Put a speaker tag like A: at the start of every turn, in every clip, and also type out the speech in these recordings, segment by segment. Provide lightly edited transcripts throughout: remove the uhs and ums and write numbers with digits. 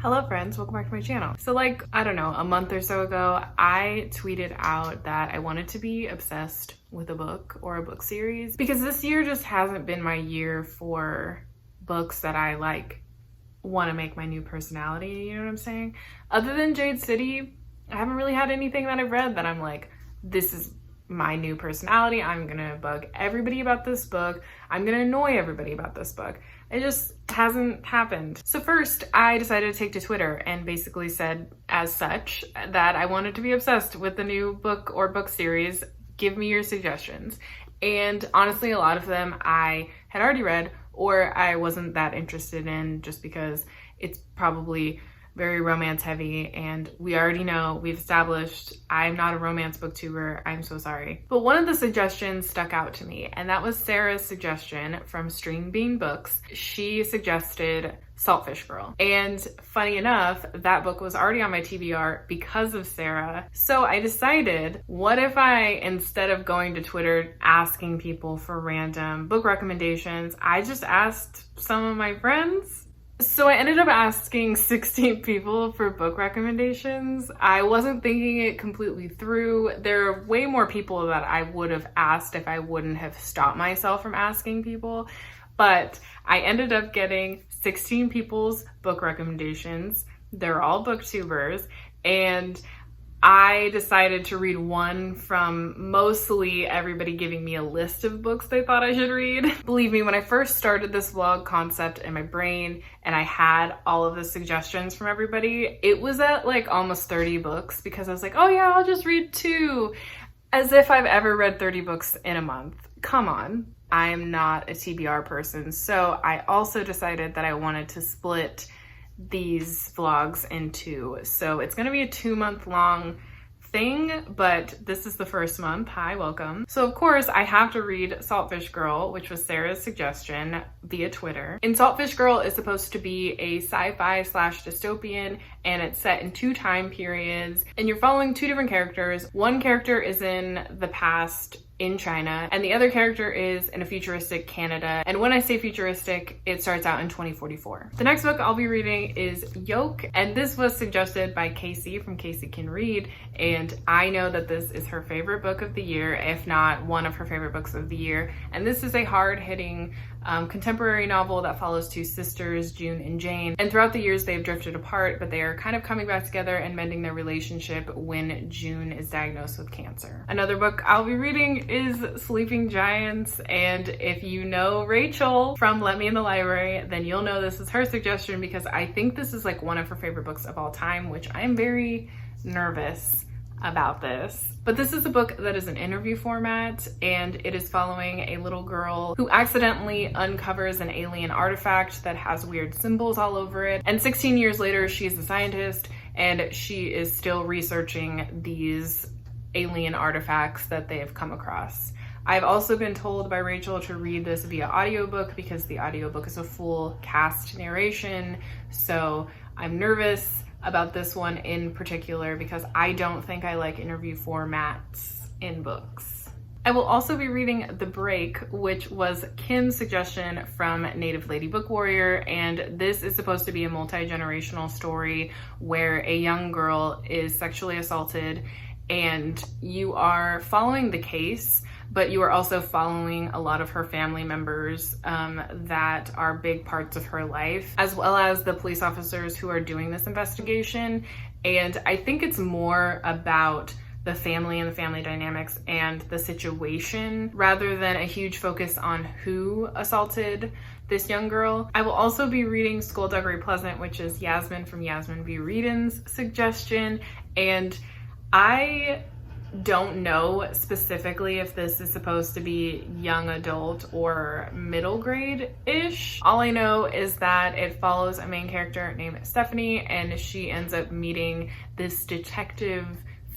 A: Hello friends, welcome back to my channel. So like, I don't know, a month or so ago, I tweeted out that I wanted to be obsessed with a book or a book series because this year just hasn't been my year for books that I like want to make my new personality, you know what I'm saying? Other than Jade City, I haven't really had anything that I've read that I'm like, this is my new personality. I'm gonna bug everybody about this book. I'm gonna annoy everybody about this book. It just hasn't happened. So first, I decided to take to Twitter and basically said as such that I wanted to be obsessed with the new book or book series. Give me your suggestions. And honestly, a lot of them I had already read or I wasn't that interested in just because it's probably very romance heavy, and we already know, we've established, I'm not a romance booktuber, I'm so sorry. But one of the suggestions stuck out to me, and that was Sarah's suggestion from String Bean Books. She suggested Saltfish Girl. And funny enough, that book was already on my TBR because of Sarah. So I decided, what if I, instead of going to Twitter asking people for random book recommendations, I just asked some of my friends? So I ended up asking 16 people for book recommendations. I wasn't thinking it completely through. There are way more people that I would have asked if I wouldn't have stopped myself from asking people. But I ended up getting 16 people's book recommendations. They're all booktubers. And I decided to read one from mostly everybody giving me a list of books they thought I should read. Believe me, when I first started this vlog concept in my brain and I had all of the suggestions from everybody, it was at like almost 30 books because I was like, oh yeah, I'll just read 2. As if I've ever read 30 books in a month. Come on. I am not a TBR person. So I also decided that I wanted to split these vlogs in 2. So it's gonna be a 2-month long thing, but this is the first month. Hi, welcome. So of course I have to read Saltfish Girl, which was Sarah's suggestion via Twitter. And Saltfish Girl is supposed to be a sci-fi / dystopian, and it's set in 2 time periods, and you're following 2 different characters. One character is in the past in China, and the other character is in a futuristic Canada. And when I say futuristic, it starts out in 2044. The next book I'll be reading is Yolk, and this was suggested by Casey from Casey Can Read, and I know that this is her favorite book of the year, if not one of her favorite books of the year. And this is a hard-hitting contemporary novel that follows 2 sisters, June and Jane. And throughout the years, they've drifted apart, but they are kind of coming back together and mending their relationship when June is diagnosed with cancer. Another book I'll be reading is Sleeping Giants. And if you know Rachel from Let Me in the Library, then you'll know this is her suggestion because I think this is like one of her favorite books of all time, which I'm very nervous about this. But this is a book that is an interview format, and it is following a little girl who accidentally uncovers an alien artifact that has weird symbols all over it. And 16 years later, she's a scientist and she is still researching these alien artifacts that they have come across. I've also been told by Rachel to read this via audiobook because the audiobook is a full cast narration. So I'm nervous about this one in particular because I don't think I like interview formats in books. I will also be reading The Break, which was Kim's suggestion from Native Lady Book Warrior, and this is supposed to be a multi-generational story where a young girl is sexually assaulted and you are following the case, but you are also following a lot of her family members that are big parts of her life, as well as the police officers who are doing this investigation. And I think it's more about the family and the family dynamics and the situation rather than a huge focus on who assaulted this young girl. I will also be reading Skulduggery Pleasant, which is Yasmin from Yasmin V. Readin's suggestion. And I don't know specifically if this is supposed to be young adult or middle grade-ish. All I know is that it follows a main character named Stephanie, and she ends up meeting this detective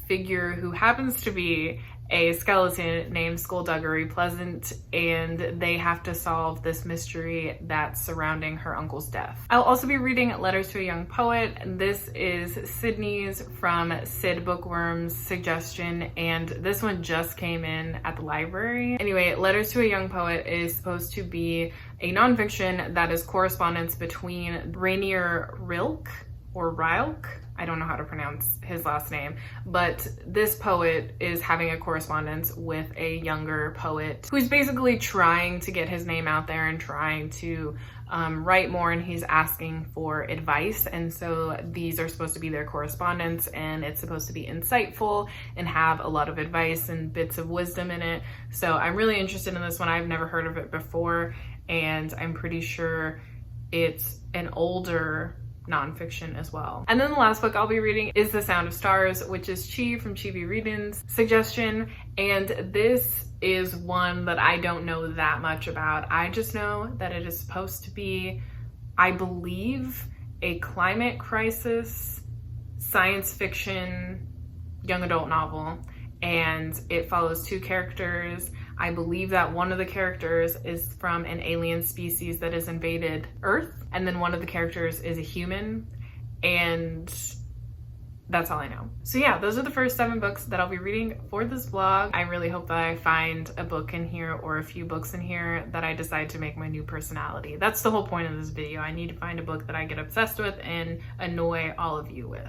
A: figure who happens to be a skeleton named Skulduggery Pleasant, and they have to solve this mystery that's surrounding her uncle's death. I'll also be reading Letters to a Young Poet, and this is Sydney's from Sid Bookworm's suggestion, and this one just came in at the library. Anyway, Letters to a Young Poet is supposed to be a nonfiction that is correspondence between Rainier Rilke or Yolk. I don't know how to pronounce his last name, but this poet is having a correspondence with a younger poet who's basically trying to get his name out there and trying to write more, and he's asking for advice. And so these are supposed to be their correspondence, and it's supposed to be insightful and have a lot of advice and bits of wisdom in it. So I'm really interested in this one. I've never heard of it before, and I'm pretty sure it's an older nonfiction as well. And then the last book I'll be reading is The Sound of Stars, which is Chi from Chi Reading's suggestion. And this is one that I don't know that much about. I just know that it is supposed to be, I believe, a climate crisis, science fiction, young adult novel. And it follows two characters. I believe that one of the characters is from an alien species that has invaded Earth, and then one of the characters is a human, and that's all I know. So yeah, those are the first 7 books that I'll be reading for this vlog. I really hope that I find a book in here or a few books in here that I decide to make my new personality. That's the whole point of this video. I need to find a book that I get obsessed with and annoy all of you with.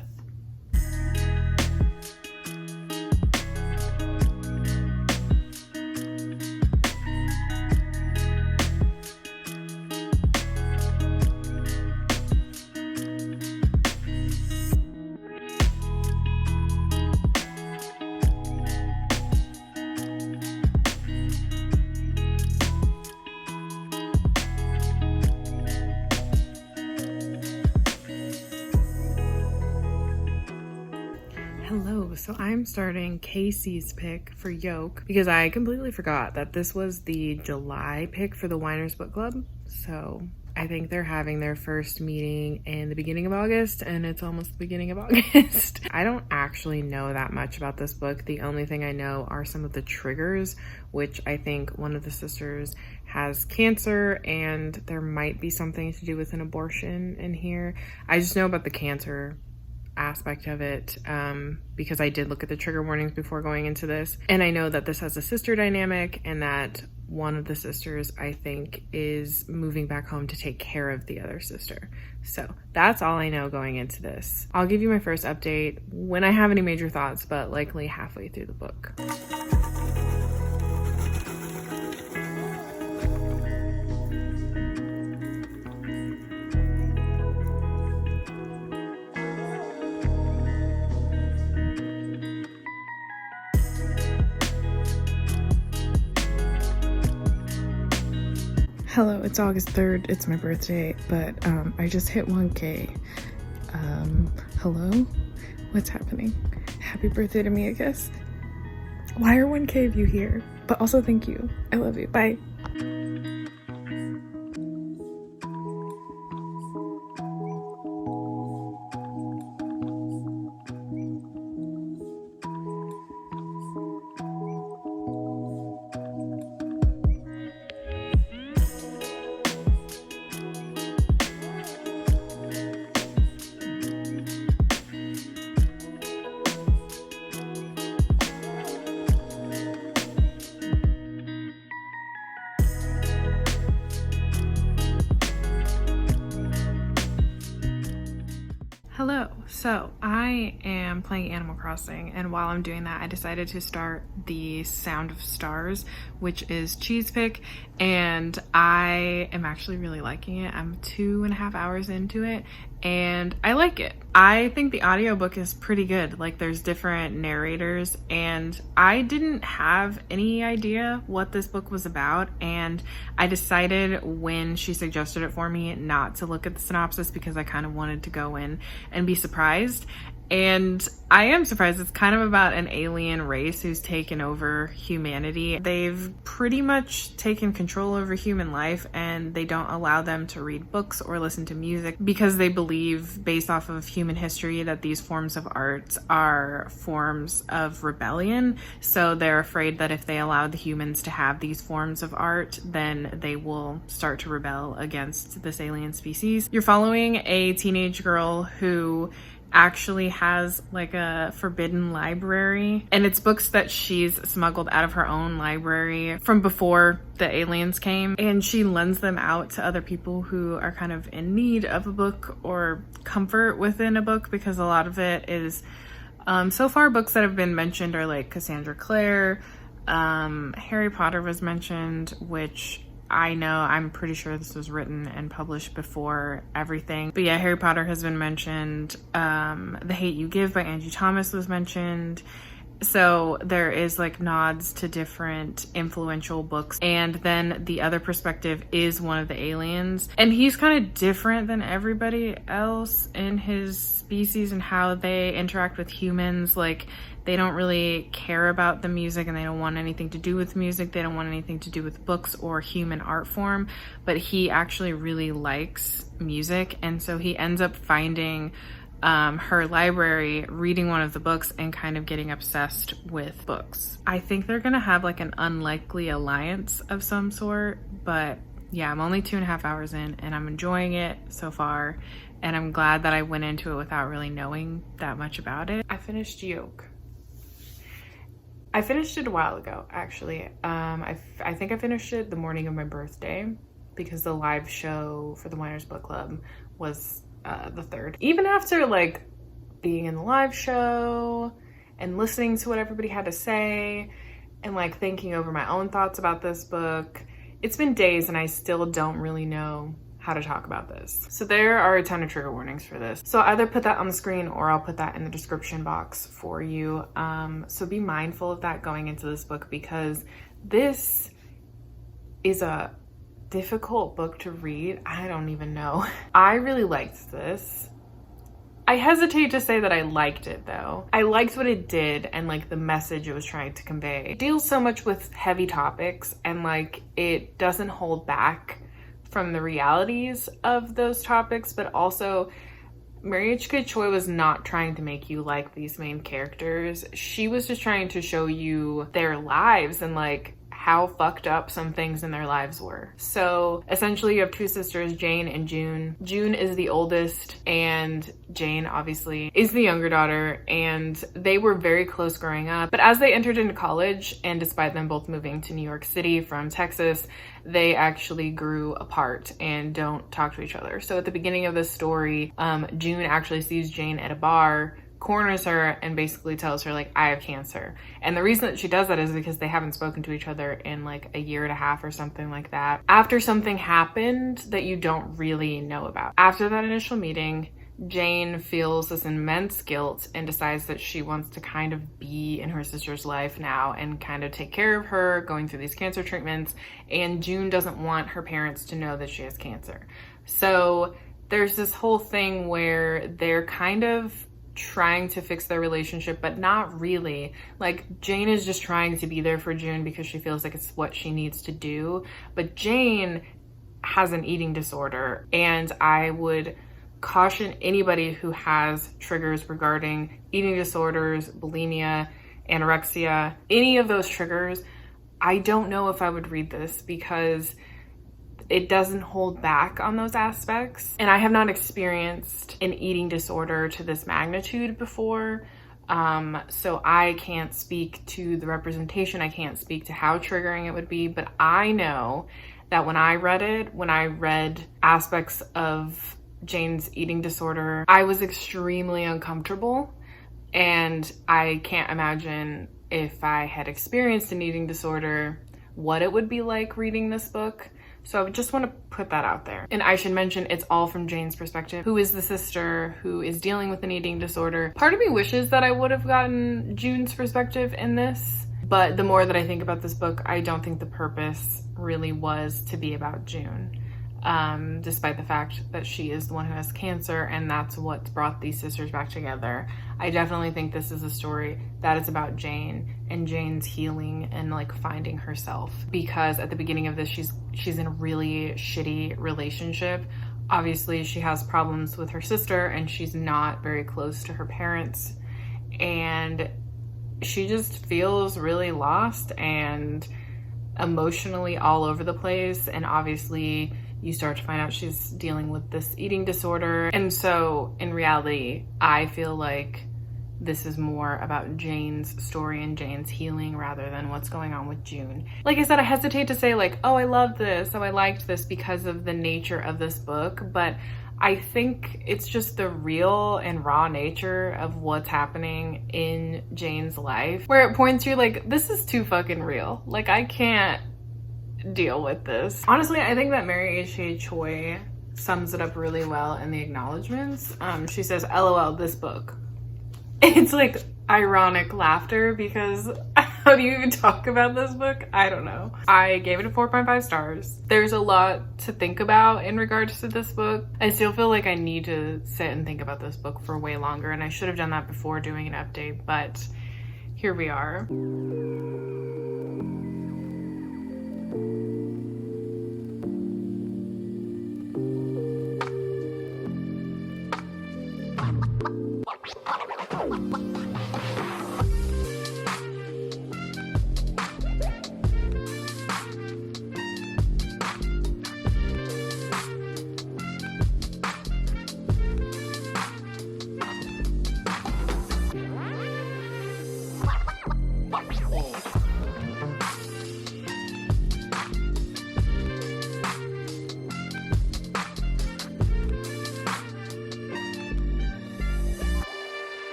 A: Hello, so I'm starting Casey's pick for Yolk because I completely forgot that this was the July pick for the Winers Book Club. So I think they're having their first meeting in the beginning of August, and it's almost the beginning of August. I don't actually know that much about this book. The only thing I know are some of the triggers, which I think one of the sisters has cancer, and there might be something to do with an abortion in here. I just know about the cancer aspect of it because I did look at the trigger warnings before going into this, and I know that this has a sister dynamic and that one of the sisters, I think, is moving back home to take care of the other sister. So that's all I know going into this. I'll give you my first update when I have any major thoughts, but likely halfway through the book. Hello, it's August 3rd, it's my birthday, but I just hit 1K. Hello? What's happening? Happy birthday to me, I guess. Why are 1K of you here? But also thank you. I love you. Bye. Hello, so I am playing Animal Crossing, and while I'm doing that I decided to start The Sound of Stars, which is Chi's pick, and I am actually really liking it. I'm 2.5 hours into it and I like it. I think the audiobook is pretty good. Like, there's different narrators, and I didn't have any idea what this book was about, and I decided when she suggested it for me not to look at the synopsis because I kind of wanted to go in and be surprised. And I am surprised. It's kind of about an alien race who's taken over humanity. They've pretty much taken control over human life, and they don't allow them to read books or listen to music because they believe, based off of human history, that these forms of art are forms of rebellion. So they're afraid that if they allow the humans to have these forms of art, then they will start to rebel against this alien species. You're following a teenage girl who actually has like a forbidden library, and it's books that she's smuggled out of her own library from before the aliens came, and she lends them out to other people who are kind of in need of a book or comfort within a book, because a lot of it is so far books that have been mentioned are like Cassandra Clare, Harry Potter was mentioned, which I know, I'm pretty sure this was written and published before everything. But yeah, Harry Potter has been mentioned. The Hate U Give by Angie Thomas was mentioned. So there is like nods to different influential books. And then the other perspective is one of the aliens. And he's kind of different than everybody else in his species and how they interact with humans. Like, they don't really care about the music, and they don't want anything to do with music. They don't want anything to do with books or human art form, but he actually really likes music. And so he ends up finding her library, reading one of the books, and kind of getting obsessed with books. I think they're gonna have like an unlikely alliance of some sort, but yeah, I'm only 2.5 hours in and I'm enjoying it so far, and I'm glad that I went into it without really knowing that much about it. I finished Yolk. I finished it a while ago, actually. I think I finished it the morning of my birthday, because the live show for the Winers Book Club was the 3rd. Even after like being in the live show and listening to what everybody had to say and like thinking over my own thoughts about this book, it's been days and I still don't really know how to talk about this. So there are a ton of trigger warnings for this. So I'll either put that on the screen or I'll put that in the description box for you. So be mindful of that going into this book, because this is a difficult book to read. I don't even know. I really liked this. I hesitate to say that I liked it though. I liked what it did and like the message it was trying to convey. It deals so much with heavy topics, and like it doesn't hold back from the realities of those topics, but also Mariuccia Choi was not trying to make you like these main characters. She was just trying to show you their lives and like how fucked up some things in their lives were. So essentially you have two sisters, Jane and June. June is the oldest and Jane obviously is the younger daughter, and they were very close growing up. But as they entered into college, and despite them both moving to New York City from Texas, they actually grew apart and don't talk to each other. So at the beginning of the story, June actually sees Jane at a bar, corners her, and basically tells her like, I have cancer. And the reason that she does that is because they haven't spoken to each other in like 1.5 years or something like that, after something happened that you don't really know about. After that initial meeting, Jane feels this immense guilt and decides that she wants to kind of be in her sister's life now and kind of take care of her going through these cancer treatments. And June doesn't want her parents to know that she has cancer. So there's this whole thing where they're kind of trying to fix their relationship, but not really. Like, Jane is just trying to be there for June because she feels like it's what she needs to do. But Jane has an eating disorder, and I would caution anybody who has triggers regarding eating disorders, bulimia, anorexia, any of those triggers. I don't know if I would read this, because it doesn't hold back on those aspects. And I have not experienced an eating disorder to this magnitude before. So I can't speak to the representation. I can't speak to how triggering it would be, but I know that when I read aspects of Jane's eating disorder, I was extremely uncomfortable. And I can't imagine, if I had experienced an eating disorder, what it would be like reading this book. So I just want to put that out there. And I should mention, it's all from Jane's perspective, who is the sister who is dealing with an eating disorder. Part of me wishes that I would have gotten June's perspective in this, but the more that I think about this book, I don't think the purpose really was to be about June. Despite the fact that she is the one who has cancer and that's what's brought these sisters back together. I definitely think this is a story that is about Jane and Jane's healing and like finding herself, because at the beginning of this, she's in a really shitty relationship. Obviously she has problems with her sister and she's not very close to her parents, and she just feels really lost and emotionally all over the place. And obviously you start to find out she's dealing with this eating disorder. And so in reality, I feel like this is more about Jane's story and Jane's healing rather than what's going on with June. Like I said, I hesitate to say like, oh, I love this, oh, I liked this because of the nature of this book, but I think it's just the real and raw nature of what's happening in Jane's life, where at points you're like, this is too fucking real. Like, I can't deal with this. Honestly, I think that Mary H.A. Choi sums it up really well in the acknowledgements. She says, LOL, this book. It's like ironic laughter because how do you even talk about this book? I don't know. I gave it a 4.5 stars. There's a lot to think about in regards to this book. I still feel like I need to sit and think about this book for way longer, and I should have done that before doing an update, but here we are.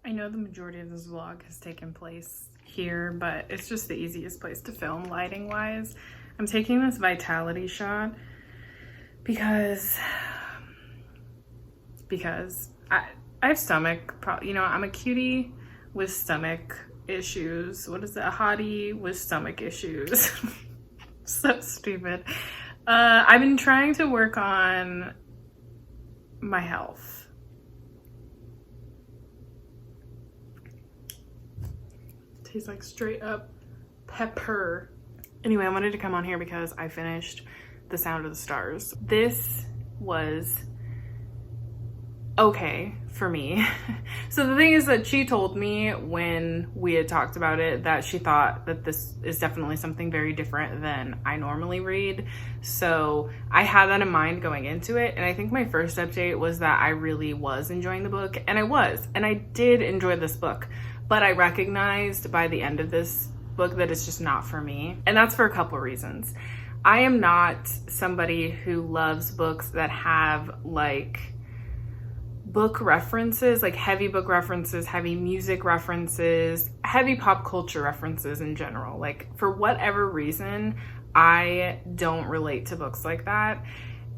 A: I know the majority of this vlog has taken place here, but it's just the easiest place to film lighting wise. I'm taking this vitality shot because I have stomach, you know, I'm a cutie with stomach issues. What is it? A hottie with stomach issues. So stupid. I've been trying to work on my health. Tastes like straight up pepper. Anyway, I wanted to come on here because I finished The Sound of the Stars. This was okay for me. So the thing is that she told me when we had talked about it that she thought that this is definitely something very different than I normally read. So I had that in mind going into it, and I think my first update was that I really was enjoying the book, and I was, and I did enjoy this book. But I recognized by the end of this book that it's just not for me. And that's for a couple of reasons. I am not somebody who loves books that have like book references, like heavy book references, heavy music references, heavy pop culture references in general. Like for whatever reason, I don't relate to books like that.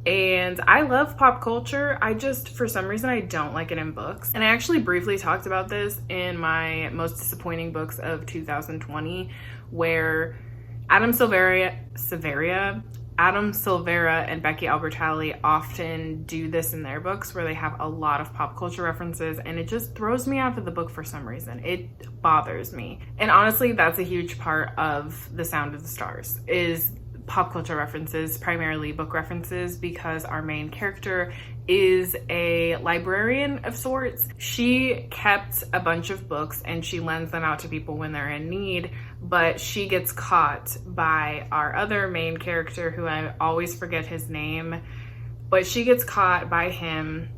A: And I love pop culture. I just, for some reason, I don't like it in books. And I actually briefly talked about this in my most disappointing books of 2020, where Adam Silvera and Becky Albertalli often do this in their books, where they have a lot of pop culture references, and it just throws me out of the book for some reason. It bothers me. And honestly, that's a huge part of The Sound of the Stars, is pop culture references, primarily book references, because our main character is a librarian of sorts. She kept a bunch of books and she lends them out to people when they're in need, but she gets caught by our other main character, who I always forget his name, but she gets caught by him.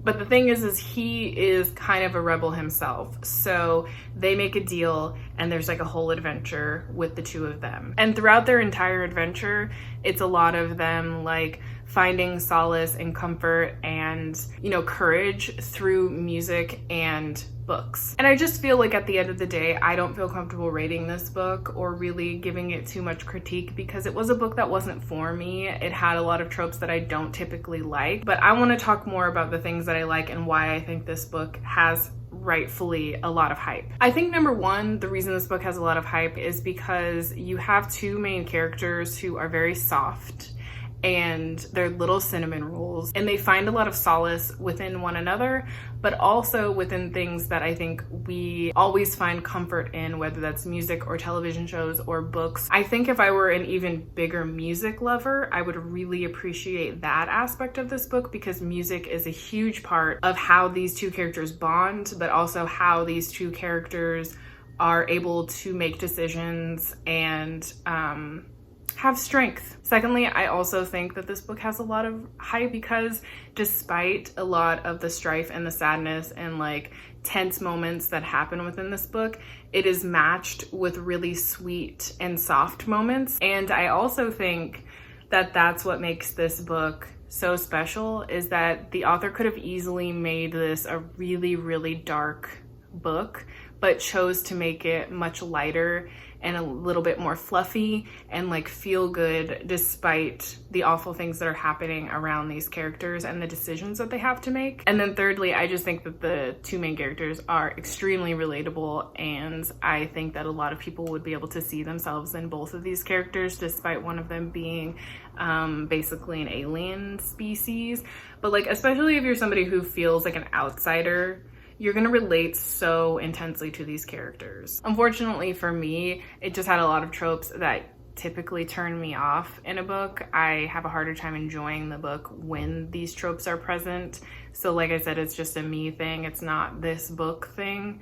A: But the thing is he is kind of a rebel himself. So they make a deal, and there's like a whole adventure with the two of them. And throughout their entire adventure, it's a lot of them like finding solace and comfort and, you know, courage through music and books. And I just feel like at the end of the day, I don't feel comfortable rating this book or really giving it too much critique because it was a book that wasn't for me. It had a lot of tropes that I don't typically like, but I want to talk more about the things that I like and why I think this book has rightfully a lot of hype. I think number one, the reason this book has a lot of hype is because you have two main characters who are very soft and they're little cinnamon rolls, and they find a lot of solace within one another, but also within things that I think we always find comfort in, whether that's music or television shows or books. I think if I were an even bigger music lover, I would really appreciate that aspect of this book because music is a huge part of how these two characters bond, but also how these two characters are able to make decisions and have strength. Secondly, I also think that this book has a lot of hype because despite a lot of the strife and the sadness and like tense moments that happen within this book, it is matched with really sweet and soft moments. And I also think that that's what makes this book so special, is that the author could have easily made this a really, really dark book, but chose to make it much lighter and a little bit more fluffy and like feel good despite the awful things that are happening around these characters and the decisions that they have to make. And then thirdly, I just think that the two main characters are extremely relatable, and I think that a lot of people would be able to see themselves in both of these characters despite one of them being basically an alien species. But like, especially if you're somebody who feels like an outsider, you're gonna relate so intensely to these characters. Unfortunately for me, it just had a lot of tropes that typically turn me off in a book. I have a harder time enjoying the book when these tropes are present. So like I said, it's just a me thing. It's not this book thing.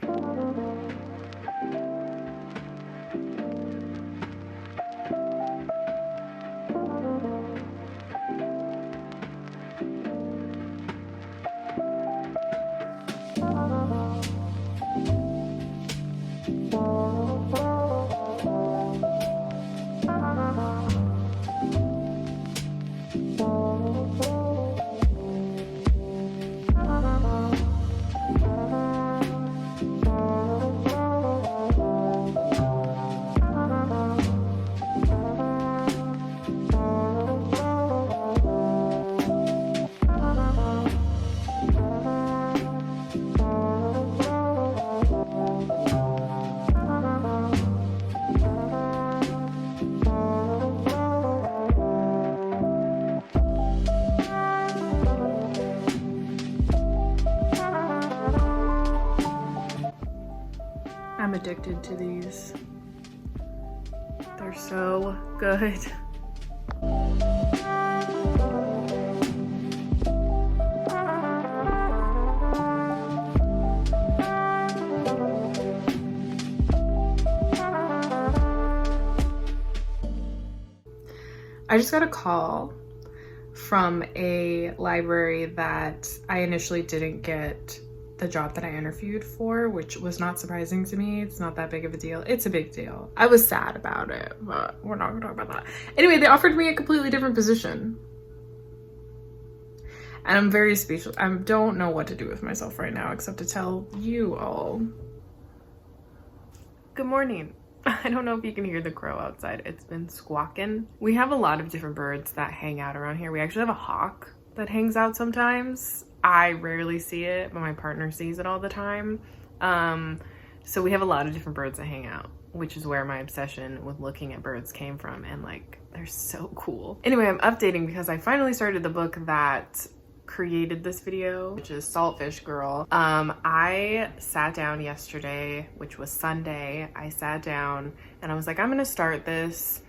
A: I'm addicted to these. They're so good. I just got a call from a library that I initially didn't get the job that I interviewed for, which was not surprising to me. It's not that big of a deal. It's a big deal. I was sad about it, but we're not gonna talk about that. Anyway, they offered me a completely different position. And I'm very speechless. I don't know what to do with myself right now except to tell you all. Good morning. I don't know if you can hear the crow outside. It's been squawking. We have a lot of different birds that hang out around here. We actually have a hawk that hangs out sometimes. I rarely see it, but my partner sees it all the time. So we have a lot of different birds that hang out, which is where my obsession with looking at birds came from. And like, they're so cool. Anyway, I'm updating because I finally started the book that created this video, which is Gish Girl. I sat down yesterday, which was Sunday. I sat down and I was like, I'm gonna start this.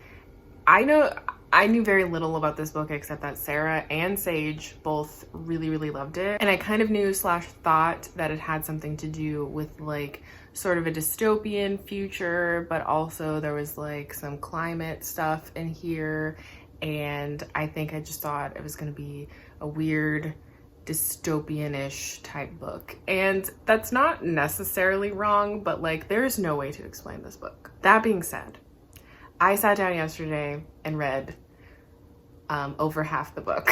A: I knew very little about this book except that Sarah and Sage both really loved it. And I kind of knew / thought that it had something to do with like sort of a dystopian future, but also there was like some climate stuff in here. And I think I just thought it was gonna be a weird dystopian-ish type book. And that's not necessarily wrong, but like there's no way to explain this book. That being said, I sat down yesterday and read over half the book.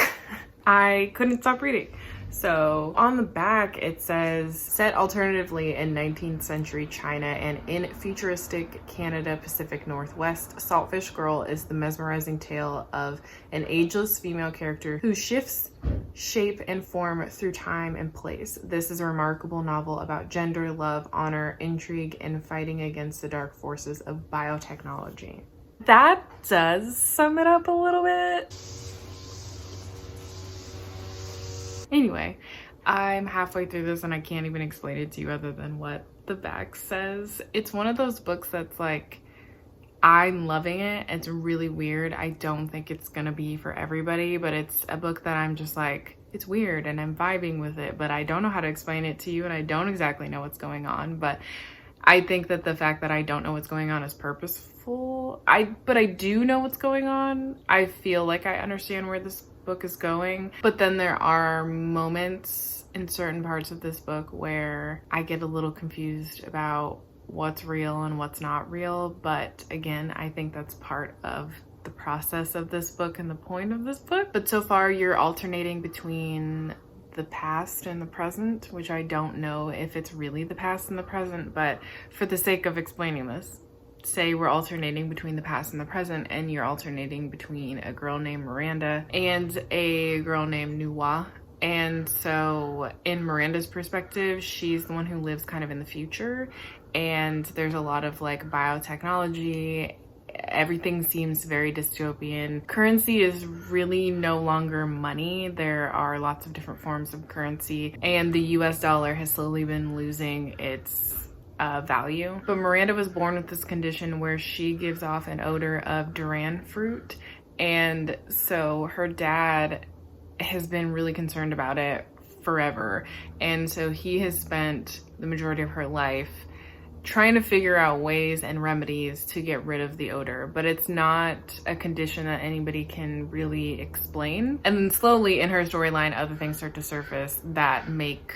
A: I couldn't stop reading. So on the back it says, set alternatively in 19th century China and in futuristic Canada Pacific Northwest, Saltfish Girl is the mesmerizing tale of an ageless female character who shifts shape and form through time and place. This is a remarkable novel about gender, love, honor, intrigue, and fighting against the dark forces of biotechnology. That does sum it up a little bit. Anyway, I'm halfway through this and I can't even explain it to you other than what the back says. It's one of those books that's like, I'm loving it. It's really weird. I don't think it's gonna be for everybody, but it's a book that I'm just like, it's weird and I'm vibing with it, but I don't know how to explain it to you and I don't exactly know what's going on. But I think that the fact that I don't know what's going on is purposeful. But I do know what's going on. I feel like I understand where this book is going, but then there are moments in certain parts of this book where I get a little confused about what's real and what's not real. But again, I think that's part of the process of this book and the point of this book. But so far you're alternating between the past and the present, which I don't know if it's really the past and the present, but for the sake of explaining this, say we're alternating between the past and the present, and you're alternating between a girl named Miranda and a girl named Nuwa. And so in Miranda's perspective, she's the one who lives kind of in the future, and there's a lot of like biotechnology. Everything seems very dystopian. Currency is really no longer money. There are lots of different forms of currency, and the US dollar has slowly been losing its value. But Miranda was born with this condition where she gives off an odor of durian fruit, and so her dad has been really concerned about it forever, and so he has spent the majority of her life trying to figure out ways and remedies to get rid of the odor, but it's not a condition that anybody can really explain. And then slowly in her storyline, other things start to surface that make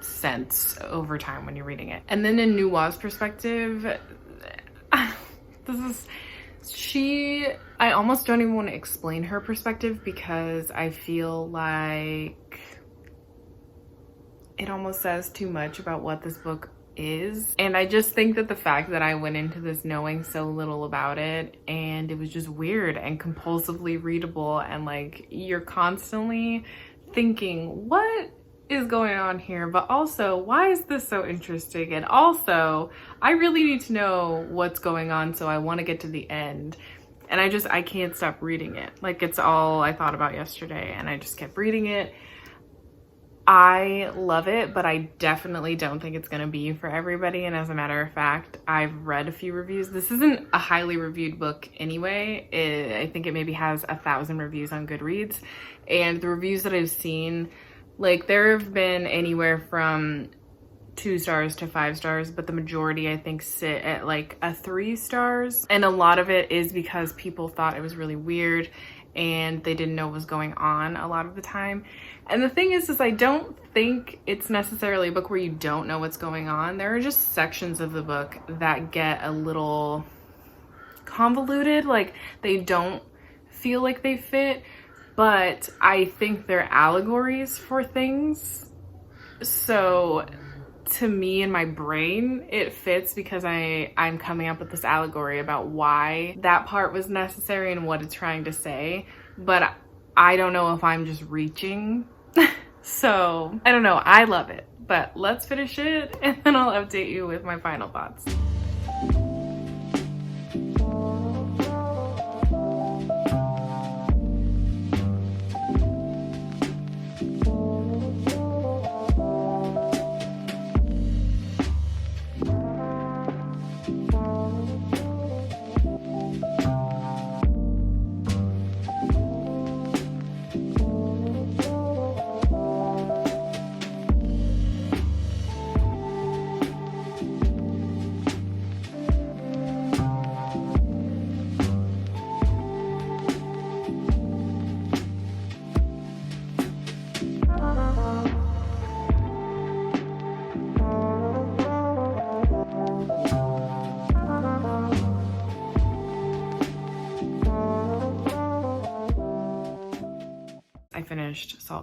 A: sense over time when you're reading it. And then in Nuwa's perspective, I almost don't even want to explain her perspective because I feel like it almost says too much about what this book is. And I just think that the fact that I went into this knowing so little about it, and it was just weird and compulsively readable, and like you're constantly thinking, what is going on here? But also, why is this so interesting? And also, I really need to know what's going on, so I want to get to the end. And I can't stop reading it. Like, it's all I thought about yesterday, and I just kept reading it. I love it, but I definitely don't think it's gonna be for everybody. And as a matter of fact, I've read a few reviews. This isn't a highly reviewed book anyway. I think it maybe has 1,000 reviews on Goodreads. And the reviews that I've seen, like, there have been anywhere from 2 stars to 5 stars, but the majority I think sit at like a 3 stars. And a lot of it is because people thought it was really weird and they didn't know what was going on a lot of the time. And the thing is I don't think it's necessarily a book where you don't know what's going on. There are just sections of the book that get a little convoluted, like they don't feel like they fit, but I think they're allegories for things. So to me, in my brain, it fits because I'm coming up with this allegory about why that part was necessary and what it's trying to say. But I don't know if I'm just reaching. So I don't know, I love it. But let's finish it and then I'll update you with my final thoughts.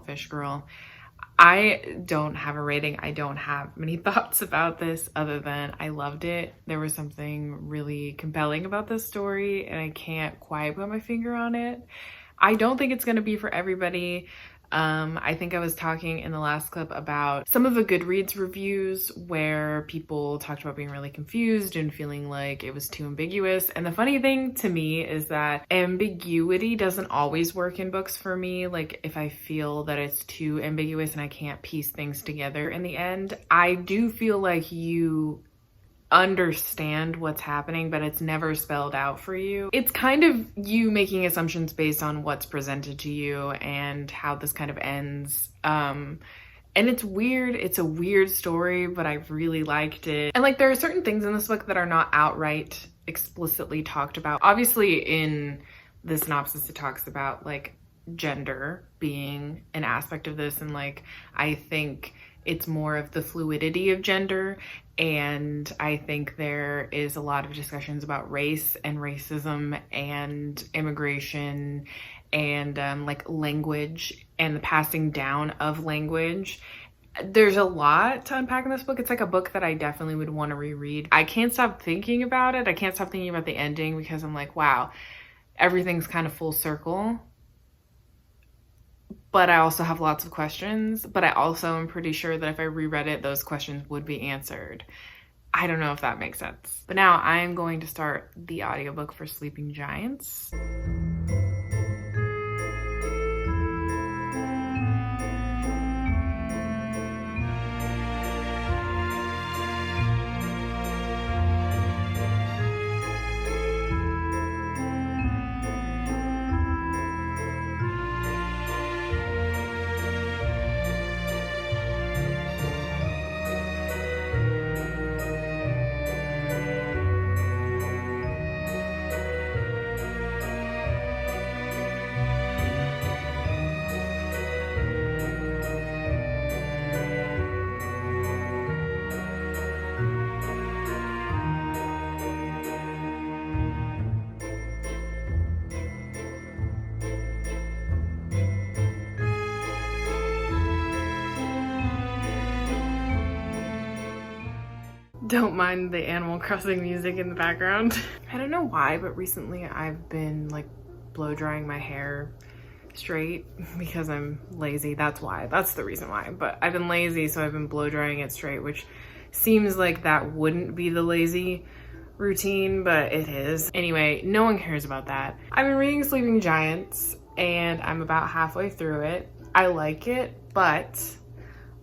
A: Fish Girl. I don't have a rating. I don't have many thoughts about this other than I loved it. There was something really compelling about this story and I can't quite put my finger on it. I don't think it's going to be for everybody. I think I was talking in the last clip about some of the Goodreads reviews where people talked about being really confused and feeling like it was too ambiguous. And the funny thing to me is that ambiguity doesn't always work in books for me. Like if I feel that it's too ambiguous and I can't piece things together in the end, I do feel like you understand what's happening, but it's never spelled out for you. It's kind of you making assumptions based on what's presented to you and how this kind of ends. And it's weird. It's a weird story, but I really liked it. And like there are certain things in this book that are not outright explicitly talked about. Obviously in the synopsis it talks about like gender being an aspect of this, and like I think it's more of the fluidity of gender. And I think there is a lot of discussions about race and racism and immigration and like language and the passing down of language. There's a lot to unpack in this book. It's like a book that I definitely would want to reread. I can't stop thinking about it. I can't stop thinking about the ending because I'm like, wow, everything's kind of full circle. But I also have lots of questions, but I also am pretty sure that if I reread it, those questions would be answered. I don't know if that makes sense. But now I'm going to start the audiobook for Sleeping Giants. Don't mind the Animal Crossing music in the background. I don't know why, but recently I've been like blow drying my hair straight because I'm lazy. That's why. That's the reason why. But I've been lazy, so I've been blow drying it straight, which seems like that wouldn't be the lazy routine, but it is. Anyway, no one cares about that. I've been reading Sleeping Giants and I'm about halfway through it. I like it, but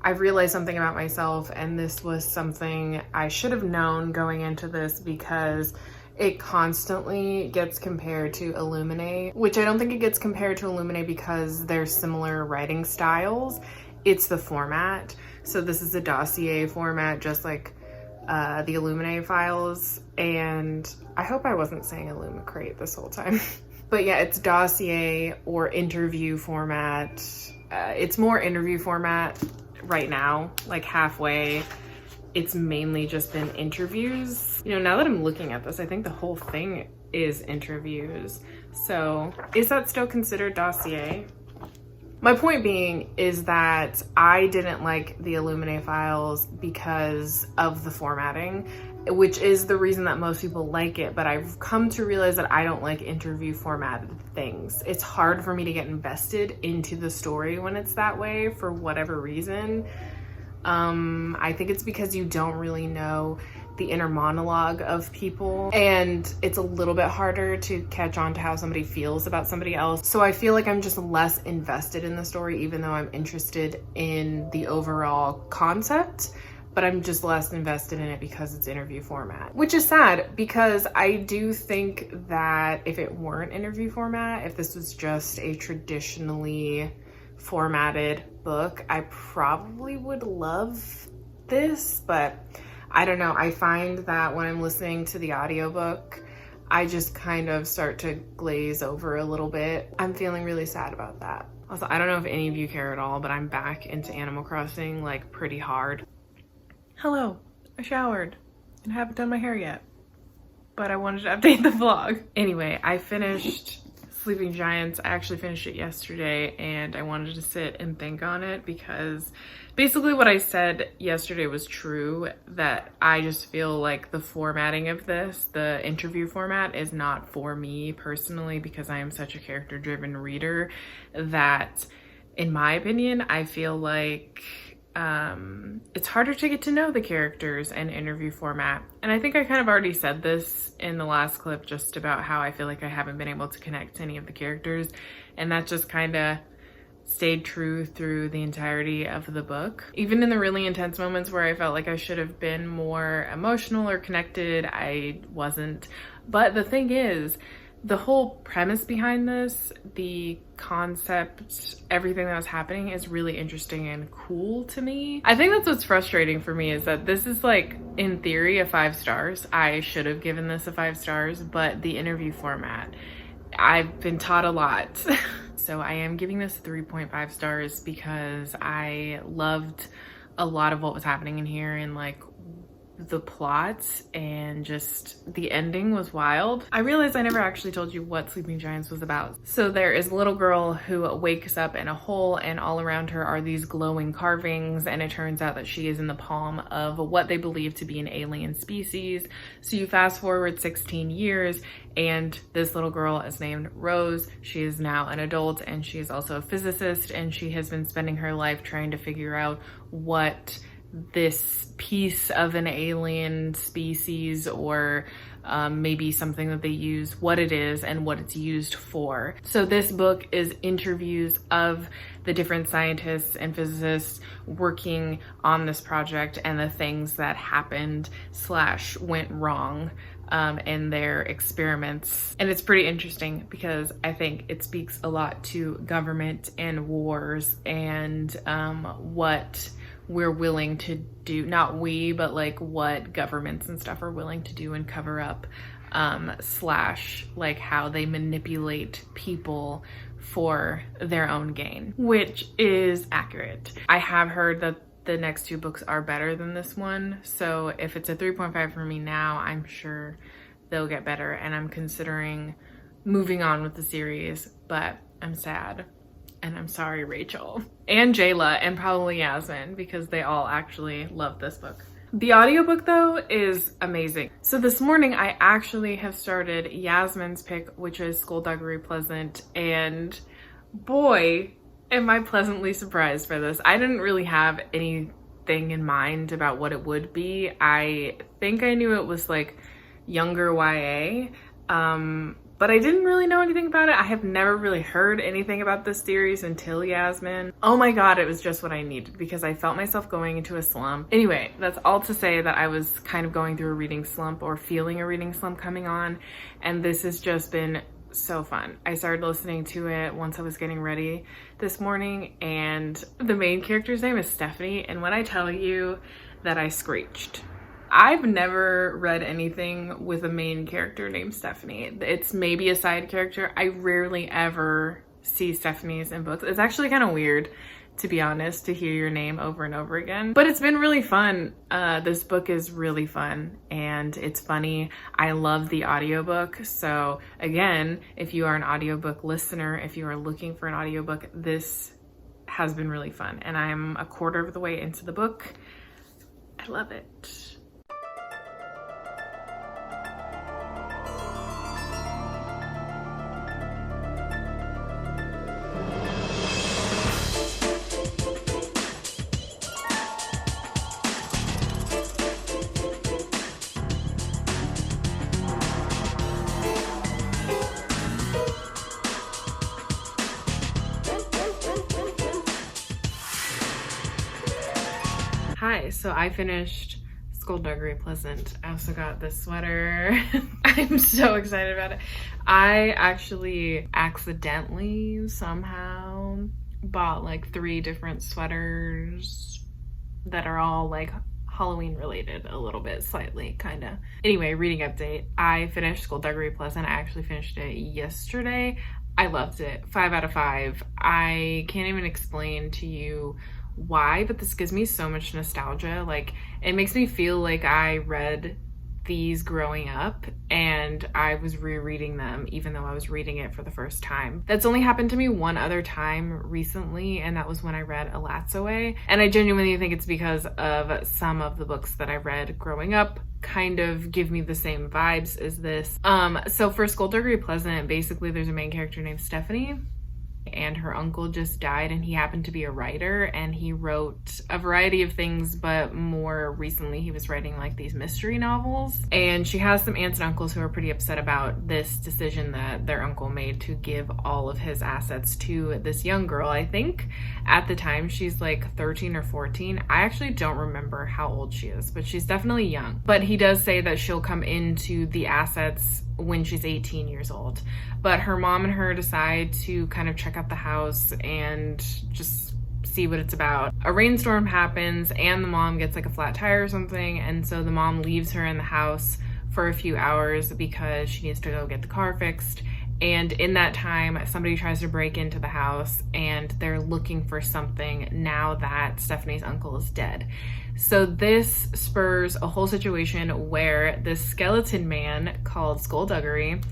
A: I've realized something about myself, and this was something I should have known going into this because it constantly gets compared to Illuminae, which I don't think it gets compared to Illuminae because they're similar writing styles. It's the format. So this is a dossier format, just like the Illuminae files. And I hope I wasn't saying Illumicrate this whole time. But yeah, it's dossier or interview format. It's more interview format right now, like halfway. It's mainly just been interviews. You know, now that I'm looking at this, I think the whole thing is interviews. So is that still considered dossier? My point being is that I didn't like the Illuminae files because of the formatting, which is the reason that most people like it. But I've come to realize that I don't like interview formatted things. It's hard for me to get invested into the story when it's that way for whatever reason. I think it's because you don't really know the inner monologue of people, and it's a little bit harder to catch on to how somebody feels about somebody else. So I feel like I'm just less invested in the story, even though I'm interested in the overall concept, but I'm just less invested in it because it's interview format, which is sad because I do think that if it weren't interview format, if this was just a traditionally formatted book, I probably would love this, but I don't know. I find that when I'm listening to the audiobook, I just kind of start to glaze over a little bit. I'm feeling really sad about that. Also, I don't know if any of you care at all, but I'm back into Animal Crossing like pretty hard. Hello, I showered and haven't done my hair yet, but I wanted to update the vlog. Anyway, I finished Sleeping Giants. I actually finished it yesterday and I wanted to sit and think on it because basically what I said yesterday was true, that I just feel like the formatting of this, the interview format, is not for me personally because I am such a character-driven reader that, in my opinion, I feel like it's harder to get to know the characters in interview format. And I think I kind of already said this in the last clip just about how I feel like I haven't been able to connect to any of the characters, and that just kind of stayed true through the entirety of the book. Even in the really intense moments where I felt like I should have been more emotional or connected, I wasn't. But the thing is, the whole premise behind this, the concept, everything that was happening is really interesting and cool to me. I think that's what's frustrating for me, is that this is like, in theory, a 5 stars. I should have given this a 5 stars, but the interview format, I've been taught a lot. So I am giving this 3.5 stars because I loved a lot of what was happening in here, and like the plot and just the ending was wild. I realized I never actually told you what Sleeping Giants was about. So there is a little girl who wakes up in a hole, and all around her are these glowing carvings, and it turns out that she is in the palm of what they believe to be an alien species. So you fast forward 16 years and this little girl is named Rose. She is now an adult and she is also a physicist, and she has been spending her life trying to figure out what this piece of an alien species, or maybe something that they use, what it is and what it's used for. So this book is interviews of the different scientists and physicists working on this project and the things that happened / went wrong in their experiments. And it's pretty interesting because I think it speaks a lot to government and wars and what we're willing to do, not we, but like what governments and stuff are willing to do and cover up, / like how they manipulate people for their own gain, which is accurate. I have heard that the next 2 books are better than this one, so if it's a 3.5 for me now, I'm sure they'll get better, and I'm considering moving on with the series, but I'm sad. And I'm sorry, Rachel and Jayla and probably Yasmin, because they all actually love this book. The audiobook though is amazing. So this morning I actually have started Yasmin's pick, which is Skulduggery Pleasant, and boy, am I pleasantly surprised for this. I didn't really have anything in mind about what it would be. I think I knew it was like younger YA, but I didn't really know anything about it. I have never really heard anything about this series until Yasmin. Oh my god, it was just what I needed because I felt myself going into a slump. Anyway, that's all to say that I was kind of going through a reading slump, or feeling a reading slump coming on, and this has just been so fun. I started listening to it once I was getting ready this morning, and the main character's name is Stephanie, and when I tell you that I screeched. I've never read anything with a main character named Stephanie. It's maybe a side character. I rarely ever see Stephanies in books. It's actually kind of weird, to be honest, to hear your name over and over again. But it's been really fun. This book is really fun and it's funny. I love the audiobook. So again, if you are an audiobook listener, if you are looking for an audiobook, this has been really fun. And I'm a quarter of the way into the book. I love it. Hi, so I finished Skulduggery Pleasant. I also got this sweater. I'm so excited about it. I actually accidentally somehow bought like 3 different sweaters that are all like Halloween related a little bit, slightly, kind of. Anyway, reading update. I finished Skulduggery Pleasant. I actually finished it yesterday. I loved it. 5 out of 5. I can't even explain to you why, but this gives me so much nostalgia. Like, it makes me feel like I read these growing up, and I was rereading them even though I was reading it for the first time. That's only happened to me one other time recently, and that was when I read Away. And I genuinely think it's because of some of the books that I read growing up kind of give me the same vibes as this. So for Skulduggery Pleasant, basically there's a main character named Stephanie, and her uncle just died, and he happened to be a writer, and he wrote a variety of things, but more recently he was writing like these mystery novels. And she has some aunts and uncles who are pretty upset about this decision that their uncle made to give all of his assets to this young girl. I think at the time she's like 13 or 14. I actually don't remember how old she is, but she's definitely young. But he does say that she'll come into the assets when she's 18 years old. But her mom and her decide to kind of check out the house and just see what it's about. A rainstorm happens and the mom gets like a flat tire or something, and so the mom leaves her in the house for a few hours because she needs to go get the car fixed. And in that time, somebody tries to break into the house and they're looking for something now that Stephanie's uncle is dead. So this spurs a whole situation where this skeleton man called Skulduggery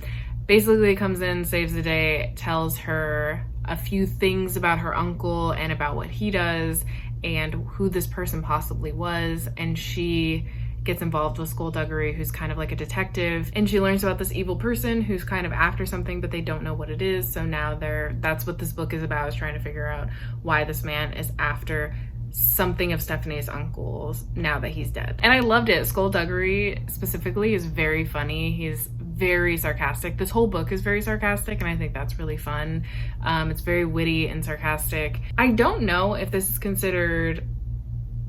A: basically comes in, saves the day, tells her a few things about her uncle and about what he does and who this person possibly was. And she gets involved with Skulduggery, who's kind of like a detective, and she learns about this evil person who's kind of after something, but they don't know what it is. So now that's what this book is about, is trying to figure out why this man is after something of Stephanie's uncle's now that he's dead. And I loved it. Skulduggery specifically is very funny. He's very sarcastic. This whole book is very sarcastic, and I think that's really fun. It's very witty and sarcastic. I don't know if this is considered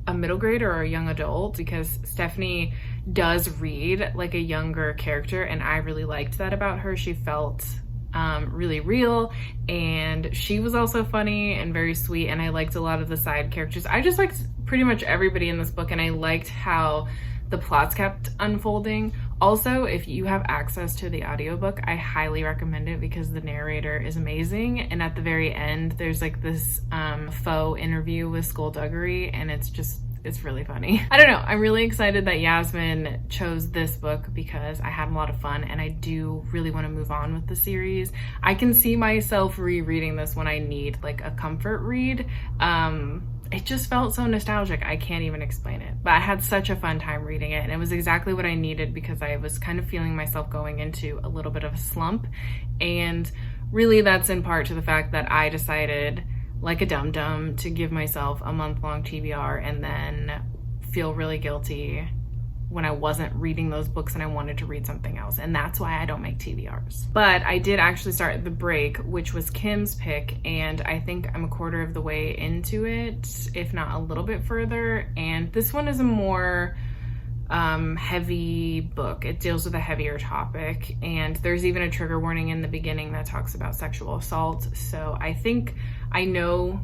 A: a middle grade or a young adult, because Stephanie does read like a younger character, and I really liked that about her. She felt really real, and she was also funny and very sweet, and I liked a lot of the side characters. I just liked pretty much everybody in this book, and I liked how the plots kept unfolding. Also, if you have access to the audiobook, I highly recommend it because the narrator is amazing, and at the very end there's like this faux interview with Skulduggery, and it's really funny. I don't know, I'm really excited that Yasmin chose this book because I had a lot of fun, and I do really want to move on with the series. I can see myself rereading this when I need like a comfort read. It just felt so nostalgic, I can't even explain it. But I had such a fun time reading it, and it was exactly what I needed because I was kind of feeling myself going into a little bit of a slump. And really that's in part to the fact that I decided, like a dum-dum, to give myself a month-long TBR and then feel really guilty when I wasn't reading those books and I wanted to read something else. And that's why I don't make TBRs. But I did actually start The Break, which was Kim's pick, and I think I'm a quarter of the way into it, if not a little bit further. And this one is a more heavy book. It deals with a heavier topic, and there's even a trigger warning in the beginning that talks about sexual assault. So I think I know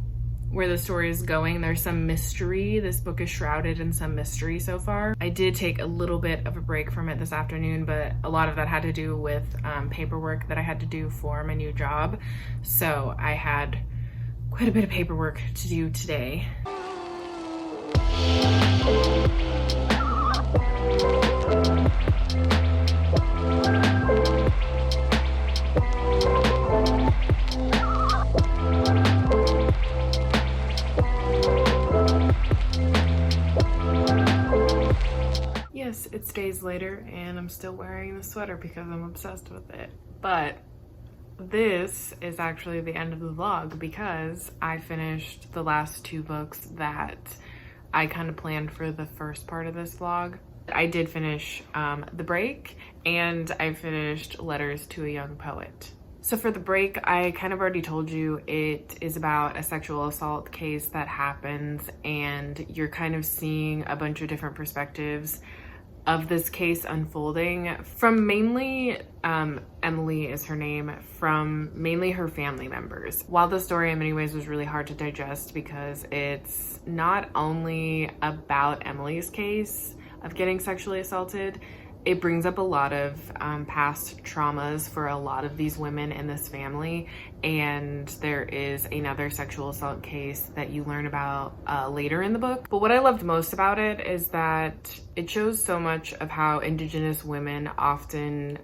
A: where the story is going. There's some mystery. This book is shrouded in some mystery so far. I did take a little bit of a break from it this afternoon, but a lot of that had to do with paperwork that I had to do for my new job. So I had quite a bit of paperwork to do today. Yes, it's days later and I'm still wearing the sweater because I'm obsessed with it. But this is actually the end of the vlog because I finished the last two books that I kind of planned for the first part of this vlog. I did finish The Break, and I finished Letters to a Young Poet. So for The Break, I kind of already told you it is about a sexual assault case that happens, and you're kind of seeing a bunch of different perspectives of this case unfolding from mainly, Emily is her name, from mainly her family members. While the story in many ways was really hard to digest because it's not only about Emily's case of getting sexually assaulted, it brings up a lot of past traumas for a lot of these women in this family, and there is another sexual assault case that you learn about later in the book. But what I loved most about it is that it shows so much of how Indigenous women often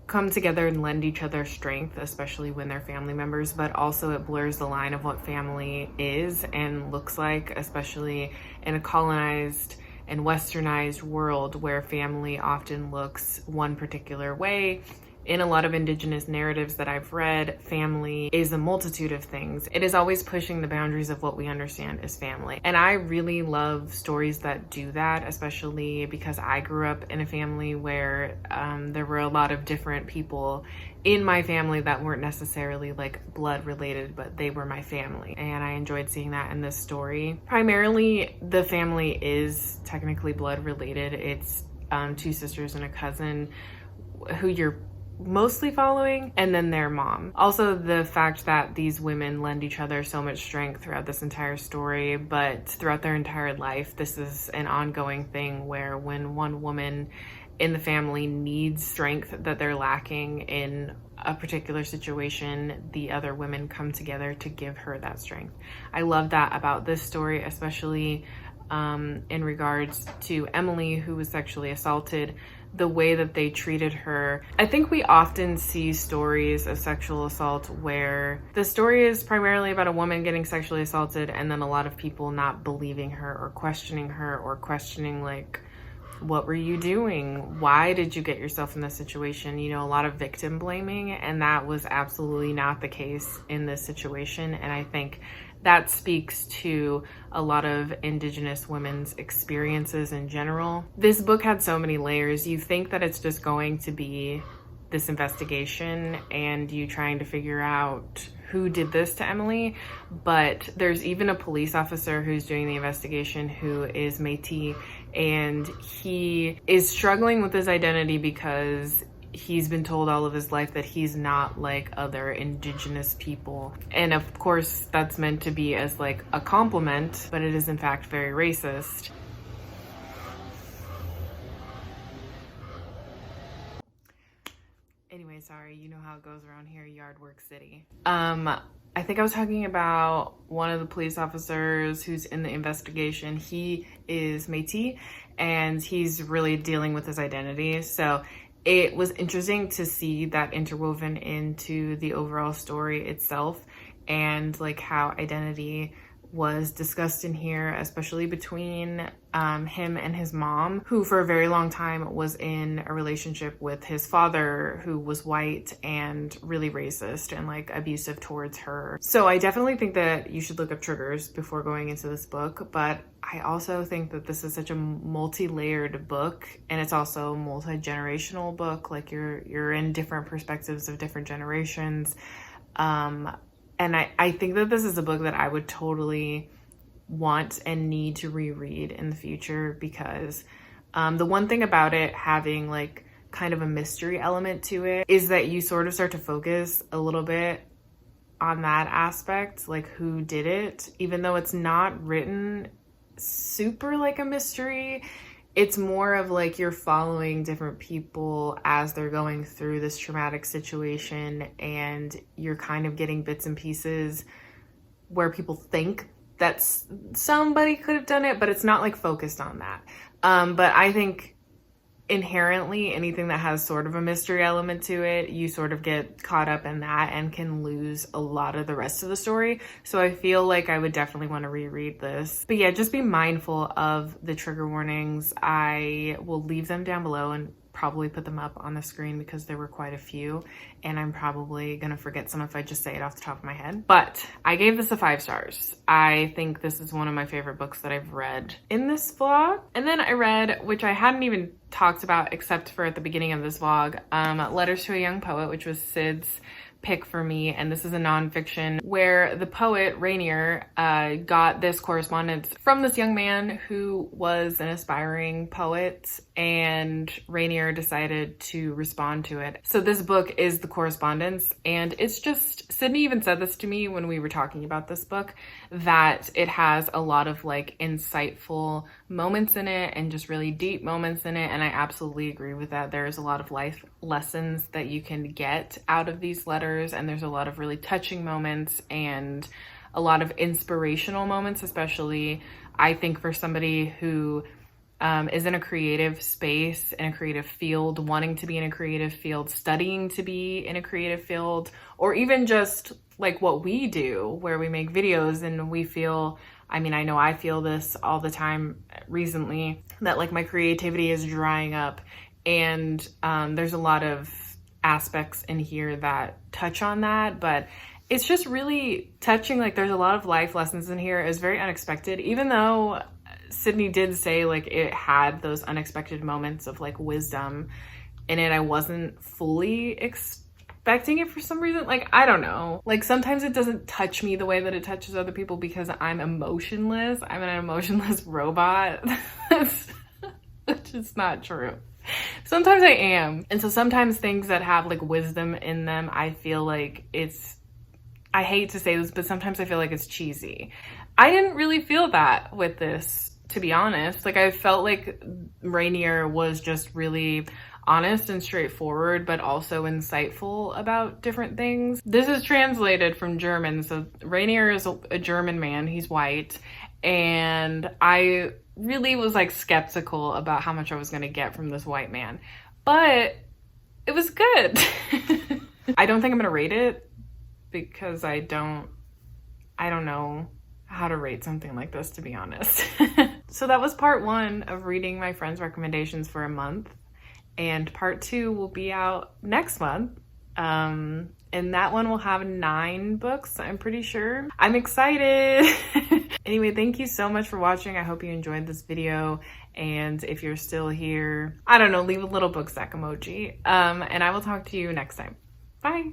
A: come together and lend each other strength, especially when they're family members, but also it blurs the line of what family is and looks like, especially in a colonized and westernized world where family often looks one particular way. In a lot of Indigenous narratives that I've read, family is a multitude of things. It is always pushing the boundaries of what we understand as family. And I really love stories that do that, especially because I grew up in a family where there were a lot of different people in my family that weren't necessarily like blood related, but they were my family. And I enjoyed seeing that in this story. Primarily, the family is technically blood related. It's two sisters and a cousin who you're mostly following, and then their mom. Also, the fact that these women lend each other so much strength throughout this entire story, but throughout their entire life, this is an ongoing thing where when one woman in the family needs strength that they're lacking in a particular situation, the other women come together to give her that strength. I love that about this story, especially in regards to Emily, who was sexually assaulted. The way that they treated her. I think we often see stories of sexual assault where the story is primarily about a woman getting sexually assaulted and then a lot of people not believing her or questioning like, what were you doing? Why did you get yourself in this situation? You know, a lot of victim blaming, and that was absolutely not the case in this situation. And I think that speaks to a lot of Indigenous women's experiences in general. This book had so many layers. You think that it's just going to be this investigation and you trying to figure out who did this to Emily, but there's even a police officer who's doing the investigation who is Métis, and he is struggling with his identity because he's been told all of his life that he's not like other Indigenous people. And of course, that's meant to be as like a compliment, but it is in fact very racist. Anyway, sorry, you know how it goes around here, yard work city. I think I was talking about one of the police officers who's in the investigation. He is Métis and he's really dealing with his identity. So it was interesting to see that interwoven into the overall story itself, and like how identity was discussed in here, especially between him and his mom, who for a very long time was in a relationship with his father, who was white and really racist and like abusive towards her. So I definitely think that you should look up triggers before going into this book, but I also think that this is such a multi-layered book, and it's also a multi-generational book. Like you're in different perspectives of different generations. And I think that this is a book that I would totally want and need to reread in the future, because the one thing about it having like kind of a mystery element to it is that you sort of start to focus a little bit on that aspect, like who did it, even though it's not written super like a mystery. It's more of like you're following different people as they're going through this traumatic situation, and you're kind of getting bits and pieces where people think that somebody could have done it, but it's not like focused on that. But I think inherently anything that has sort of a mystery element to it, you sort of get caught up in that and can lose a lot of the rest of the story. So I feel like I would definitely want to reread this. But yeah, just be mindful of the trigger warnings. I will leave them down below and probably put them up on the screen because there were quite a few, and I'm probably gonna forget some if I just say it off the top of my head. But I gave this a 5 stars. I think this is one of my favorite books that I've read in this vlog. And then I read, which I hadn't even talked about except for at the beginning of this vlog, Letters to a Young Poet, which was Sid's pick for me. And this is a nonfiction where the poet Rainier got this correspondence from this young man who was an aspiring poet, and Rainier decided to respond to it. So this book is the correspondence, and it's just, Sydney even said this to me when we were talking about this book, that it has a lot of like insightful moments in it and just really deep moments in it. And I absolutely agree with that. There's a lot of life lessons that you can get out of these letters, and there's a lot of really touching moments and a lot of inspirational moments, especially I think for somebody who is in a creative space, in a creative field, wanting to be in a creative field, studying to be in a creative field, or even just like what we do, where we make videos and we feel, I mean, I know I feel this all the time recently, that like my creativity is drying up. And there's a lot of aspects in here that touch on that, but it's just really touching. Like there's a lot of life lessons in here. It was very unexpected, even though Sydney did say like it had those unexpected moments of like wisdom in it. I wasn't fully expecting it for some reason. Like, I don't know. Like sometimes it doesn't touch me the way that it touches other people because I'm emotionless. I'm an emotionless robot. Which is not true. Sometimes I am. And so sometimes things that have like wisdom in them, I feel like I hate to say this, but sometimes I feel like it's cheesy. I didn't really feel that with this, to be honest. Like I felt like Rainier was just really honest and straightforward, but also insightful about different things. This is translated from German. So Rainier is a German man. He's white. And I really was like skeptical about how much I was going to get from this white man, but it was good. I don't think I'm going to rate it because I don't know how to rate something like this, to be honest. So that was part 1 of reading my friend's recommendations for a month, and part 2 will be out next month. And that one will have 9 books, I'm pretty sure. I'm excited. Anyway, thank you so much for watching. I hope you enjoyed this video. And if you're still here, I don't know, leave a little book sack emoji. And I will talk to you next time. Bye.